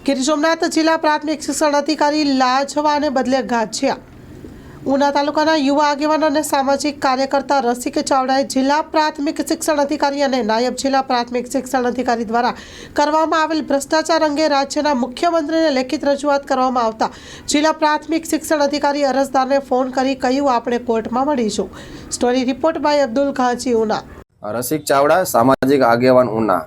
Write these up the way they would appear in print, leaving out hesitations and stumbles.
ગીર સોમનાથ જિલ્લા પ્રાથમિક શિક્ષણ અધિકારી લાજવાને બદલે ગાજ્યા। ઉના તાલુકાના યુવા આગેવાનો અને સામાજિક કાર્યકર્તા રસિક ચાવડાએ જિલ્લા પ્રાથમિક શિક્ષણ અધિકારી અને નાયબ જિલ્લા પ્રાથમિક શિક્ષણ અધિકારી દ્વારા કરવામાં આવેલ ભ્રષ્ટાચાર અંગે રાજ્યના મુખ્યમંત્રીને લેખિત રજૂઆત કરવામાં આવતા જિલ્લા પ્રાથમિક શિક્ષણ અધિકારી અરજદારને ફોન કરી કહ્યું, આપણે કોર્ટમાં મળીશું। Story report by Abdul Ghaji, Una. Rasik Chavda, સામાજિક આગેવાન, ઉના।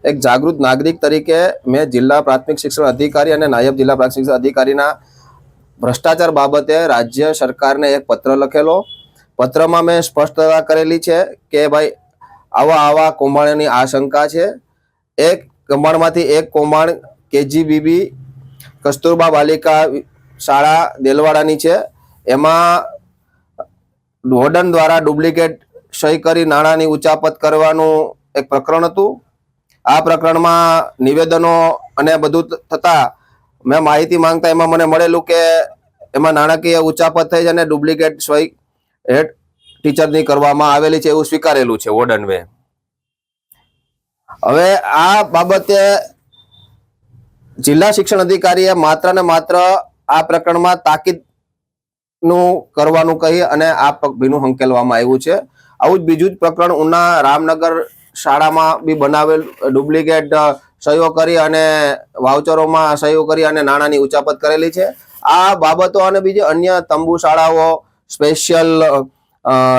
એક જાગૃત નાગરિક તરીકે મેં જિલ્લા પ્રાથમિક શિક્ષણ અધિકારી અને નાયબ જિલ્લા પ્રાથમિક શિક્ષણ અધિકારીના ભ્રષ્ટાચાર બાબતે રાજ્ય સરકારને એક પત્ર લખેલો। પત્રમાં મેં સ્પષ્ટતા કરેલી છે કે ભાઈ આવા કૌભાંડની આશંકા છે। એક કૌભાંડમાંથી એક કૌભાંડ કેજીબીબી કસ્તુરબા બાલિકા શાળા દેલવાડાની છે। એમાં વોર્ડન દ્વારા ડુપ્લિકેટ સહી કરી નાણાંની ઉચાપત કરવાનું એક પ્રકરણ હતું। આ પ્રકરણમાં નિવેદનો અને બધું થતા મેં માહિતી માંગતા એમાં મને મળેલું કે એમાં નાણાકીય ઉચાપત થઈ છે અને ડુપ્લિકેટ સહી હેડ ટીચરની કરવામાં આવેલી છે એવું સ્વીકારેલું છે વોર્ડનવે। હવે આ બાબતે જિલ્લા શિક્ષણ અધિકારીએ માત્ર ને માત્ર આ પ્રકરણમાં તાકીદનું કરવાનું કહી અને આ ભીનું હંકેલવામાં આવ્યું છે। આવું જ બીજું જ પ્રકરણ ઉના રામનગર શાળામાં બી બનાવેલ ડુપ્લિકેટ સહીઓ કરી અને વાઉચરોમાં સહીઓ કરી અને નાણાંની ઉચાપત કરેલી છે। આ બાબતો અને બીજી અન્ય તંબુ શાળાઓ, સ્પેશિયલ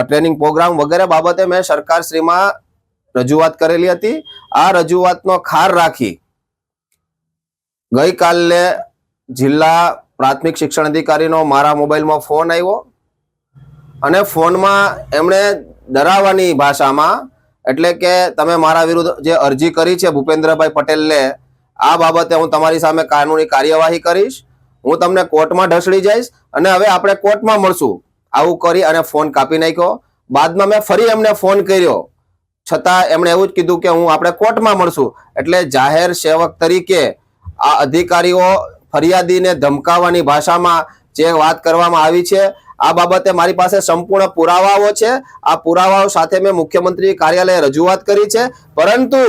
ટ્રેનિંગ પ્રોગ્રામ વગેરે બાબતે મેં સરકારશ્રીમાં રજૂઆત કરેલી હતી। આ રજૂઆતનો ખાર રાખી ગઈકાલે જિલ્લા પ્રાથમિક શિક્ષણ અધિકારીનો મારા મોબાઈલમાં ફોન આવ્યો અને ફોનમાં એમણે ડરાવવાની ભાષામાં, એટલે કે તમે મારા વિરુદ્ધ જે અરજી કરી છે ભૂપેન્દ્રભાઈ પટેલને, આ બાબતે હું તમારી સામે કાનૂની કાર્યવાહી કરીશ, હું તમને કોર્ટમાં ઢસડી જઈશ અને હવે આપણે કોર્ટમાં મળશું, આવું કરી અને ફોન કાપી નાખ્યો। બાદમાં મેં ફરી એમને ફોન કર્યો છતાં એમણે એવું જ કીધું કે આપણે કોર્ટમાં મળશું। એટલે જાહેર સેવક તરીકે આ અધિકારીઓ ફરિયાદીને ધમકાવવાની ભાષામાં જે વાત કરવામાં આવી છે, આ બાબતે મારી પાસે સંપૂર્ણ પુરાવાઓ છે। આ પુરાવાઓ સાથે મેં મુખ્યમંત્રી કાર્યાલયે રજૂઆત કરી છે, પરંતુ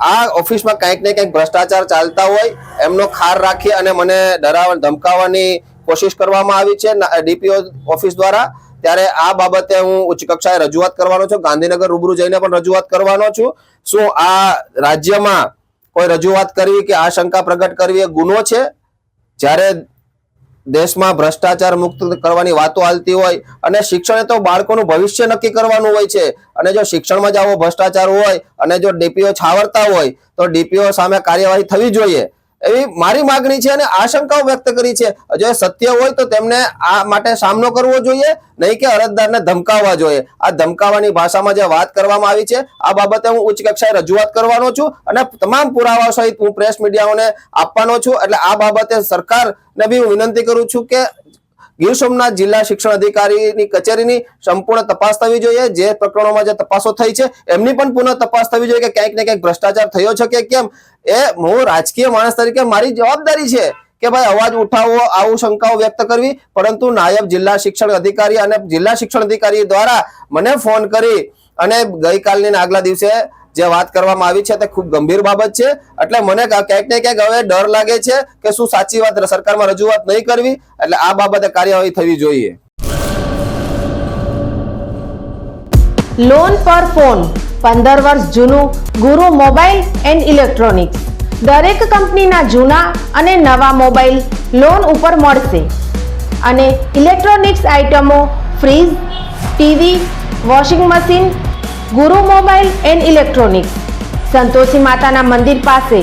આ ઓફિસમાં કંઈક ને કંઈક ભ્રષ્ટાચાર ચાલતા હોય એમનો ખાર રાખી અને મને ડરાવવા ધમકાવવાની કોશિશ કરવામાં આવી છે ડીપીઓ ઓફિસ દ્વારા। ત્યારે આ બાબતે હું ઉચ્ચ કક્ષાએ રજૂઆત કરવાનો છું, ગાંધીનગર રૂબરૂ જઈને પણ રજૂઆત કરવાનો છું। શું આ રાજ્યમાં કોઈ રજૂઆત કરવી કે આશંકા પ્રગટ કરવી એ ગુનો છે? જ્યારે દેશમાં ભ્રષ્ટાચાર મુક્ત કરવાની વાતો ચાલતી હોય અને શિક્ષણ તો બાળકોનું ભવિષ્ય નક્કી કરવાનું હોય છે, અને જો શિક્ષણમાં જ આવો ભ્રષ્ટાચાર હોય અને જો ડીપીઓ છાવરતા હોય તો ડીપીઓ સામે કાર્યવાહી થવી જોઈએ એવી મારી માગણી છે અને આશંકાઓ વ્યક્ત કરી છે। જો સત્ય હોય તો તેમને આ માટે સામનો કરવો જોઈએ, નહીં કે અરજદારને ધમકાવવા જોઈએ। આ ધમકાવવાની ભાષામાં જે વાત કરવામાં આવી છે આ બાબતે હું ઉચ્ચ કક્ષાએ રજૂઆત કરવાનો છું અને તમામ પુરાવા સહિત હું પ્રેસ મીડિયાઓને આપવાનો છું। એટલે આ બાબતે સરકારને બી હું વિનંતી કરું છું કે ગીર સોમનાથ જિલ્લા શિક્ષણ અધિકારીની કચેરીની સંપૂર્ણ તપાસ થવી જોઈએ। જે પ્રકરણોમાં જે તપાસો થઈ છે એમની પણ પુનઃ તપાસ થવી જોઈએ કે ક્યાંક ને ક્યાંક ભ્રષ્ટાચાર થયો છે કે કેમ। એ હું રાજકીય માણસ તરીકે મારી જવાબદારી છે કે ભાઈ અવાજ ઉઠાવવો, આવું શંકાઓ વ્યક્ત કરવી, પરંતુ નાયબ જિલ્લા શિક્ષણ અધિકારી અને જિલ્લા શિક્ષણ અધિકારી દ્વારા મને ફોન કરી અને ગઈકાલની આગલા દિવસે જે વાત કરવામાં આવી છે તે ખૂબ ગંભીર બાબત છે। એટલે મને ક્યાંક ને ક્યાંક હવે ડર લાગે છે કે શું સાચી વાત સરકારમાં રજૂઆત નહીં કરવી, એટલે આ બાબતે કાર્યવાહી થવી જોઈએ। લોન પર ફોન 15 વર્ષ જૂનું ગુરુ મોબાઈલ એન્ડ ઇલેક્ટ્રોનિક્સ। દરેક કંપનીના જૂના અને નવા મોબાઈલ લોન ઉપર મળશે અને ઇલેક્ટ્રોનિક્સ આઇટમો ફ્રીજ, ટીવી, વોશિંગ મશીન। ગુરુ મોબાઈલ એન્ડ ઇલેક્ટ્રોનિક્સ સંતોષી માતાના મંદિર પાસે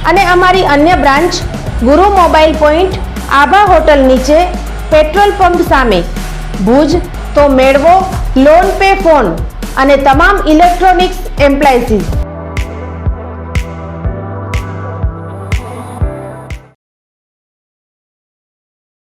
અને અમારી અન્ય બ્રાન્ચ ગુરુ મોબાઈલ પોઈન્ટ આભા હોટલ નીચે, પેટ્રોલ પંપ સામે, ભુજ। તો મેળવો લોન પે ફોન અને તમામ ઇલેક્ટ્રોનિક્સ એપ્લાયન્સીસ।